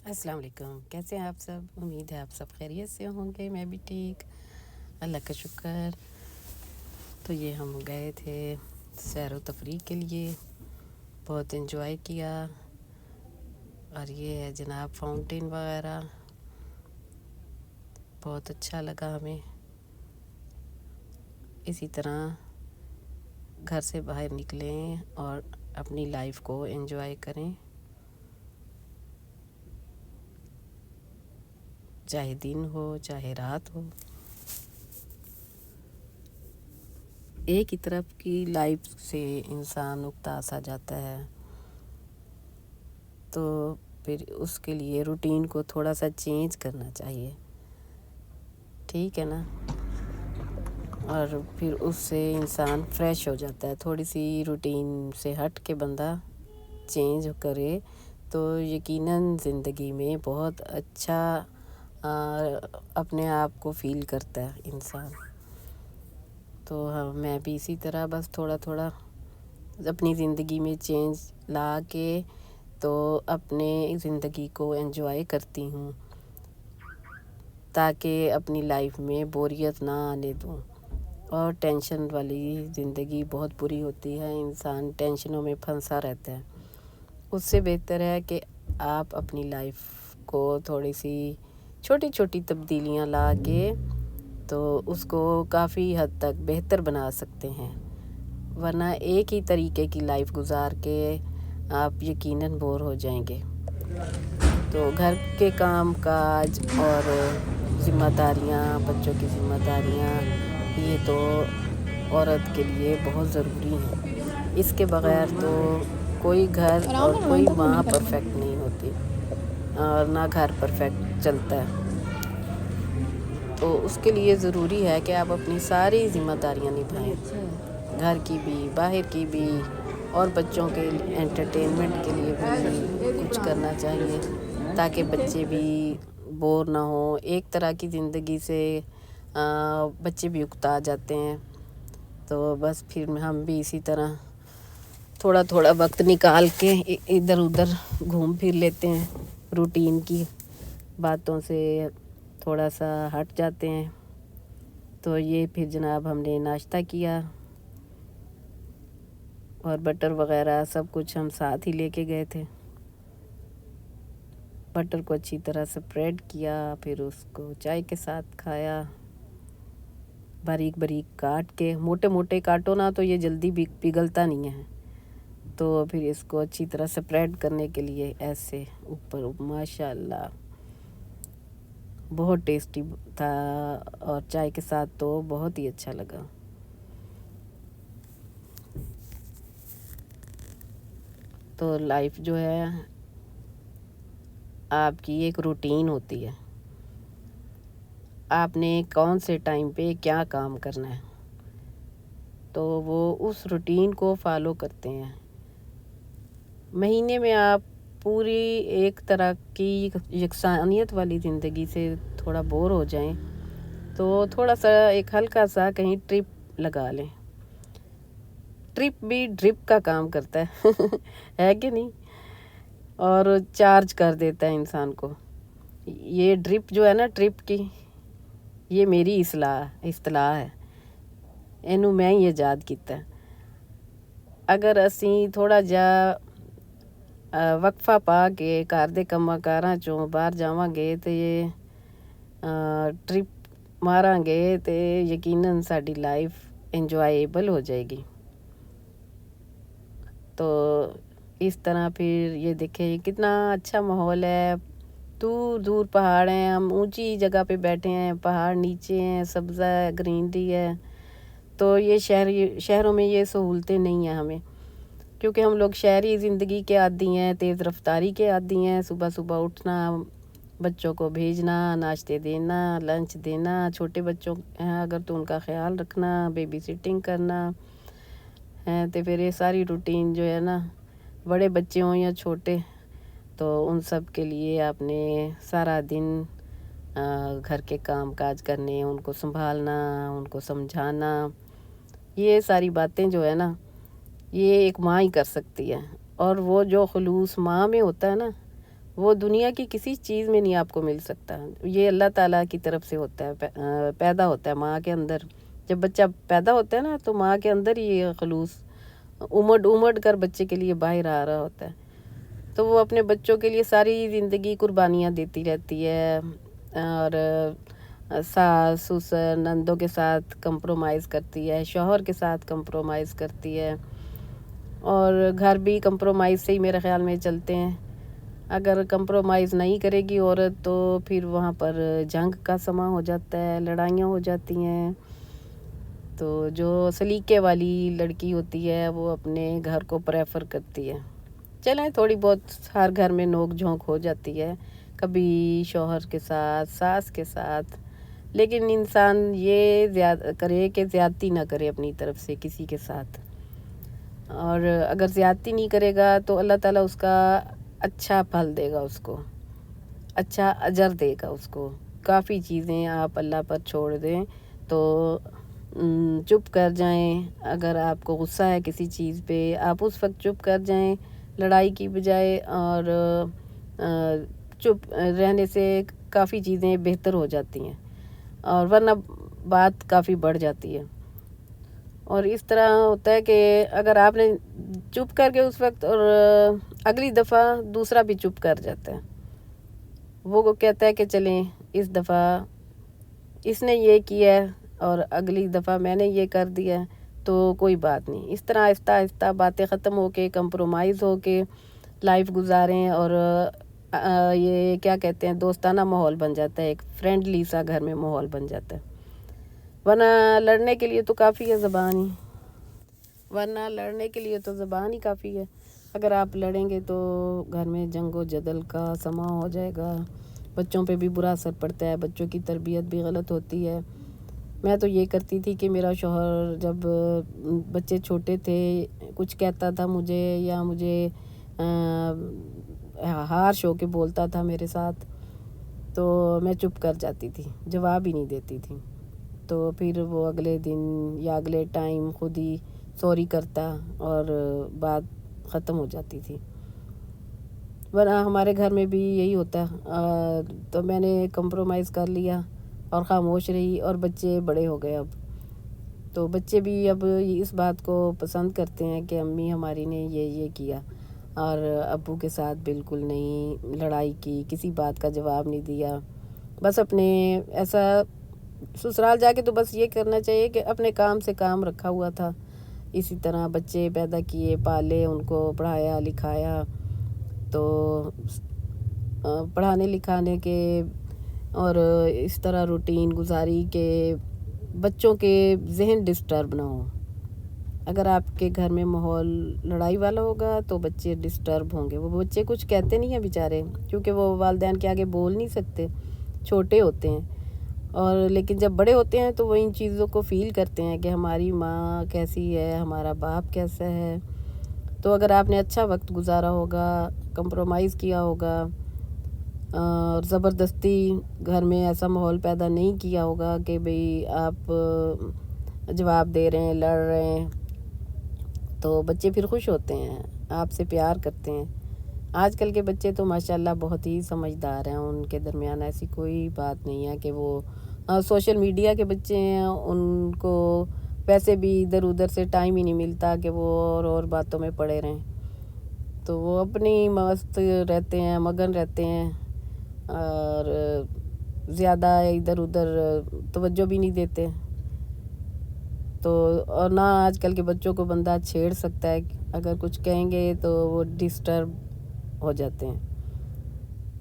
السلام علیکم، کیسے ہیں آپ سب؟ امید ہے آپ سب خیریت سے ہوں گے، میں بھی ٹھیک، اللہ کا شکر۔ تو یہ ہم گئے تھے سیر و تفریح کے لیے، بہت انجوائے کیا، اور یہ ہے جناب فاؤنٹین وغیرہ، بہت اچھا لگا ہمیں۔ اسی طرح گھر سے باہر نکلیں اور اپنی لائف کو انجوائے کریں، چاہے دن ہو چاہے رات ہو۔ ایک ہی طرف کی لائف سے انسان اکتاس آ جاتا ہے، تو پھر اس کے لیے روٹین کو تھوڑا سا چینج کرنا چاہیے، ٹھیک ہے نا؟ اور پھر اس سے انسان فریش ہو جاتا ہے۔ تھوڑی سی روٹین سے ہٹ کے بندہ چینج کرے تو یقیناً زندگی میں بہت اچھا اپنے آپ کو فیل کرتا ہے انسان۔ تو میں بھی اسی طرح بس تھوڑا تھوڑا اپنی زندگی میں چینج لا کے تو اپنے زندگی کو انجوائے کرتی ہوں، تاکہ اپنی لائف میں بوریت نہ آنے دوں۔ اور ٹینشن والی زندگی بہت بری ہوتی ہے، انسان ٹینشنوں میں پھنسا رہتا ہے۔ اس سے بہتر ہے کہ آپ اپنی لائف کو تھوڑی سی چھوٹی چھوٹی تبدیلیاں لا کے تو اس کو کافی حد تک بہتر بنا سکتے ہیں، ورنہ ایک ہی طریقے کی لائف گزار کے آپ یقیناً بور ہو جائیں گے۔ تو گھر کے کام کاج اور ذمہ داریاں، بچوں کی ذمہ داریاں، یہ تو عورت کے لیے بہت ضروری ہیں۔ اس کے بغیر تو کوئی گھر اور کوئی ماں پرفیکٹ نہیں ہوتی، اور نہ گھر پرفیکٹ چلتا ہے۔ تو اس کے لیے ضروری ہے کہ آپ اپنی ساری ذمہ داریاں نبھائیں، گھر کی بھی باہر کی بھی، اور بچوں کے انٹرٹینمنٹ کے لیے بھی کچھ کرنا چاہیے، تاکہ بچے بھی بور نہ ہوں۔ ایک طرح کی زندگی سے بچے بھی اکتا جاتے ہیں، تو بس پھر ہم بھی اسی طرح تھوڑا تھوڑا وقت نکال کے ادھر ادھر گھوم پھر لیتے ہیں، روٹین کی باتوں سے تھوڑا سا ہٹ جاتے ہیں۔ تو یہ پھر جناب ہم نے ناشتہ کیا، اور بٹر وغیرہ سب کچھ ہم ساتھ ہی لے کے گئے تھے۔ بٹر کو اچھی طرح سپریڈ کیا، پھر اس کو چائے کے ساتھ کھایا، باریک باریک کاٹ کے۔ موٹے موٹے کاٹو نا تو یہ جلدی پگھلتا نہیں ہے، تو پھر اس کو اچھی طرح سپریڈ کرنے کے لیے ایسے اوپر، ماشاءاللہ بہت ٹیسٹی تھا، اور چائے کے ساتھ تو بہت ہی اچھا لگا۔ تو لائف جو ہے آپ کی ایک روٹین ہوتی ہے، آپ نے کون سے ٹائم پہ کیا کام کرنا ہے، تو وہ اس روٹین کو فالو کرتے ہیں۔ مہینے میں آپ پوری ایک طرح کی یکسانیت والی زندگی سے تھوڑا بور ہو جائیں تو تھوڑا سا ایک ہلکا سا کہیں ٹرپ لگا لیں۔ ٹرپ بھی ڈرپ کا کام کرتا ہے ہے کہ نہیں؟ اور چارج کر دیتا ہے انسان کو۔ یہ ڈرپ جو ہے نا، ٹرپ کی، یہ میری اصطلاح ہے، اینو میں ہی ایجاد کیتا ہے۔ اگر اسی تھوڑا جا وقفہ پا کے گھر دے کماں کاراں چوں باہر جاواں گے تے ٹرپ ماراں گے تے یقیناً ساڈی لائف انجوائیبل ہو جائے گی۔ تو اس طرح پھر یہ دیکھیں کتنا اچھا ماحول ہے، دور دور پہاڑ ہیں، ہم اونچی جگہ پہ بیٹھے ہیں، پہاڑ نیچے ہیں، سبزہ ہے، گرینری ہے۔ تو یہ شہروں میں یہ سہولتیں نہیں ہیں ہمیں، کیونکہ ہم لوگ شہری زندگی کے عادی ہیں، تیز رفتاری کے عادی ہیں۔ صبح صبح اٹھنا، بچوں کو بھیجنا، ناشتے دینا، لنچ دینا، چھوٹے بچوں ہیں اگر تو ان کا خیال رکھنا، بیبی سٹنگ کرنا ہے، تو پھر یہ ساری روٹین جو ہے نا، بڑے بچے ہوں یا چھوٹے، تو ان سب کے لیے آپ نے سارا دن گھر کے کام کاج کرنے، ان کو سنبھالنا، ان کو سمجھانا، یہ ساری باتیں جو ہے نا، یہ ایک ماں ہی کر سکتی ہے۔ اور وہ جو خلوص ماں میں ہوتا ہے نا، وہ دنیا کی کسی چیز میں نہیں آپ کو مل سکتا. یہ اللہ تعالیٰ کی طرف سے ہوتا ہے، پیدا ہوتا ہے ماں کے اندر. جب بچہ پیدا ہوتا ہے نا تو ماں کے اندر ہی یہ خلوص امڑ کر بچے کے لیے باہر آ رہا ہوتا ہے. تو وہ اپنے بچوں کے لیے ساری زندگی قربانیاں دیتی رہتی ہے، اور ساس سسر نندوں کے ساتھ کمپرومائز کرتی ہے، شوہر کے ساتھ کمپرومائز کرتی ہے، اور گھر بھی کمپرومائز سے ہی میرے خیال میں چلتے ہیں. اگر کمپرومائز نہیں کرے گی عورت تو پھر وہاں پر جنگ کا سماں ہو جاتا ہے، لڑائیاں ہو جاتی ہیں. تو جو سلیقے والی لڑکی ہوتی ہے وہ اپنے گھر کو پریفر کرتی ہے. چلیں تھوڑی بہت ہر گھر میں نوک جھونک ہو جاتی ہے، کبھی شوہر کے ساتھ، ساس کے ساتھ، لیکن انسان یہ کرے کہ زیادتی نہ کرے اپنی طرف سے کسی کے ساتھ. اور اگر زیادتی نہیں کرے گا تو اللہ تعالیٰ اس کا اچھا پھل دے گا، اس کو اچھا اجر دے گا. اس کو کافی چیزیں آپ اللہ پر چھوڑ دیں تو چپ کر جائیں. اگر آپ کو غصہ ہے کسی چیز پہ آپ اس وقت چپ کر جائیں لڑائی کی بجائے، اور چپ رہنے سے کافی چیزیں بہتر ہو جاتی ہیں، اور ورنہ بات کافی بڑھ جاتی ہے. اور اس طرح ہوتا ہے کہ اگر آپ نے چپ کر کے اس وقت، اور اگلی دفعہ دوسرا بھی چپ کر جاتا ہے، وہ کہتا ہے کہ چلیں اس دفعہ اس نے یہ کیا ہے اور اگلی دفعہ میں نے یہ کر دیا ہے تو کوئی بات نہیں. اس طرح آہستہ آہستہ باتیں ختم ہو کے کمپرومائز ہو کے لائف گزاریں، اور یہ کیا کہتے ہیں دوستانہ ماحول بن جاتا ہے، ایک فرینڈلی سا گھر میں ماحول بن جاتا ہے. ورنہ لڑنے کے لیے تو کافی ہے زبان ہی کافی ہے. اگر آپ لڑیں گے تو گھر میں جنگ و جدل کا سماں ہو جائے گا، بچوں پہ بھی برا اثر پڑتا ہے، بچوں کی تربیت بھی غلط ہوتی ہے. میں تو یہ کرتی تھی کہ میرا شوہر جب بچے چھوٹے تھے کچھ کہتا تھا مجھے، یا مجھے ہارش ہو کے بولتا تھا میرے ساتھ، تو میں چپ کر جاتی تھی، جواب ہی نہیں دیتی تھی. تو پھر وہ اگلے دن یا اگلے ٹائم خود ہی سوری کرتا اور بات ختم ہو جاتی تھی. ورنہ ہمارے گھر میں بھی یہی ہوتا ہے. تو میں نے کمپرومائز کر لیا اور خاموش رہی، اور بچے بڑے ہو گئے. اب تو بچے بھی اب اس بات کو پسند کرتے ہیں کہ امی ہماری نے یہ کیا، اور ابو کے ساتھ بالکل نہیں لڑائی کی، کسی بات کا جواب نہیں دیا. بس اپنے ایسا سسرال جا کے تو بس یہ کرنا چاہیے کہ اپنے کام سے کام رکھا ہوا تھا. اسی طرح بچے پیدا کیے، پالے، ان کو پڑھایا لکھایا. تو پڑھانے لکھانے کے اور اس طرح روٹین گزاری کہ بچوں کے ذہن ڈسٹرب نہ ہو. اگر آپ کے گھر میں ماحول لڑائی والا ہوگا تو بچے ڈسٹرب ہوں گے. وہ بچے کچھ کہتے نہیں ہیں بیچارے، کیونکہ وہ والدین کے آگے بول نہیں سکتے، چھوٹے ہوتے ہیں. اور لیکن جب بڑے ہوتے ہیں تو وہ ان چیزوں کو فیل کرتے ہیں کہ ہماری ماں کیسی ہے، ہمارا باپ کیسا ہے. تو اگر آپ نے اچھا وقت گزارا ہوگا، کمپرومائز کیا ہوگا، اور زبردستی گھر میں ایسا ماحول پیدا نہیں کیا ہوگا کہ بھئی آپ جواب دے رہے ہیں، لڑ رہے ہیں، تو بچے پھر خوش ہوتے ہیں، آپ سے پیار کرتے ہیں. آج کل کے بچے تو ماشاءاللہ بہت ہی سمجھدار ہیں، ان کے درمیان ایسی کوئی بات نہیں ہے کہ وہ سوشل میڈیا کے بچے ہیں، ان کو ویسے بھی ادھر ادھر سے ٹائم ہی نہیں ملتا کہ وہ اور باتوں میں پڑے رہیں. تو وہ اپنی مست رہتے ہیں، مگن رہتے ہیں، اور زیادہ ادھر ادھر توجہ بھی نہیں دیتے. تو اور نہ آج کل کے بچوں کو بندہ چھیڑ سکتا ہے، اگر کچھ کہیں گے تو وہ ڈسٹرب ہو جاتے ہیں.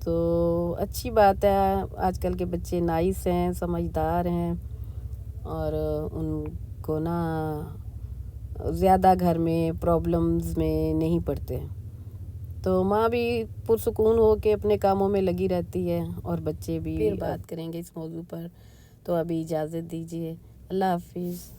تو اچھی بات ہے، آج کل کے بچے نائس ہیں، سمجھدار ہیں، اور ان کو نا زیادہ گھر میں پرابلمز میں نہیں پڑتے. تو ماں بھی پرسکون ہو کے اپنے کاموں میں لگی رہتی ہے، اور بچے بھی. پھر بات کریں گے اس موضوع پر، تو ابھی اجازت دیجیے. اللہ حافظ.